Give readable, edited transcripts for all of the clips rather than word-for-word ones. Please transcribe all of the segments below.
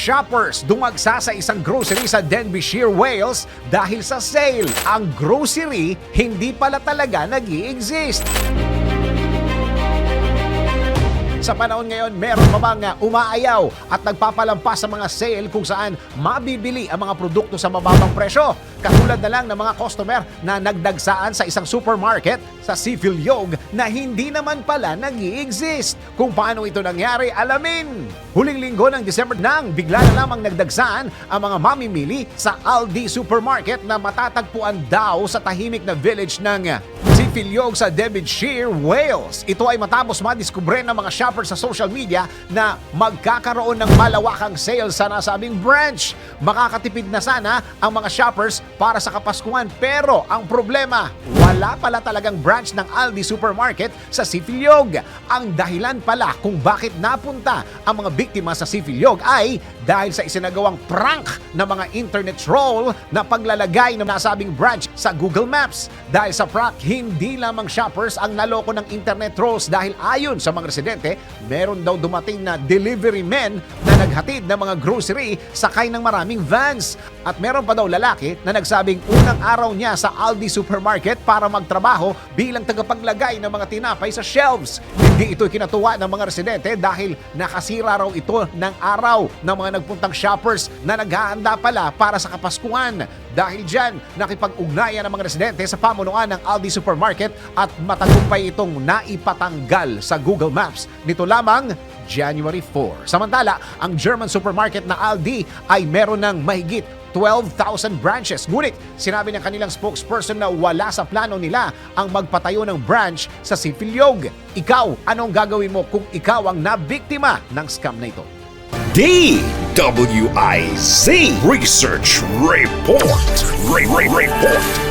shoppers dumagsa sa isang grocery sa Denbighshire, Wales dahil sa sale. Ang grocery hindi pala talaga nag-i-exist. Sa panahon ngayon, meron pa bang umaayaw at nagpapalampas sa mga sale kung saan mabibili ang mga produkto sa mababang presyo? Katulad na lang ng mga customer na nagdagsaan sa isang supermarket sa Seafield na hindi naman pala nag-i-exist. Kung paano ito nangyari, alamin! Huling linggo ng December nang bigla na lamang nagdagsaan ang mga mamimili sa Aldi Supermarket na matatagpuan daw sa tahimik na village ng Seafield sa Denbighshire, Wales. Ito ay matapos madiskubre ng mga shoppers sa social media na magkakaroon ng malawakang sale sa nasabing branch. Makakatipid na sana ang mga shoppers para sa Kapaskuhan, pero ang problema, wala pala talagang branch ng Aldi Supermarket sa Seafield. Ang dahilan pala kung bakit napunta ang mga biktima sa Seafield ay dahil sa isinagawang prank na mga internet troll na paglalagay ng nasabing branch sa Google Maps. Dahil sa prank, hindi lamang shoppers ang naloko ng internet trolls dahil ayon sa mga residente, meron daw dumating na delivery men na naghatid ng mga grocery sakay ng maraming vans. At meron pa daw lalaki na nagsabing unang araw niya sa Aldi Supermarket para magtrabaho bilang tagapaglagay ng mga tinapay sa shelves. Hindi ito kinatuwa ng mga residente dahil nakasira raw ito ng araw ng mga nagpuntang shoppers na naghahanda pala para sa Kapaskuhan. Dahil dyan, nakipag-ugnayan ng mga residente sa pamunuan ng Aldi Supermarket at matagumpay itong naipatanggal sa Google Maps nito lamang January 4. Samantala, ang German supermarket na Aldi ay meron ng mahigit 12,000 branches. Ngunit sinabi ng kanilang spokesperson na wala sa plano nila ang magpatayo ng branch sa Seafield. Ikaw, anong gagawin mo kung ikaw ang nabiktima ng scam na ito? DWIZ Research Report. Report.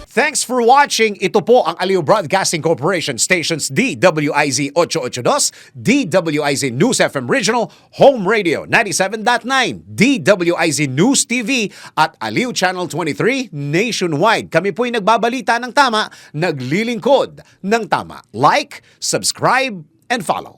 Thanks for watching. Ito po ang Aliw Broadcasting Corporation stations DWIZ 882, DWIZ News FM Regional, Home Radio 97.9, DWIZ News TV at Aliw Channel 23 nationwide. Kami po'y nagbabalita ng tama, naglilingkod ng tama. Like, subscribe, and follow.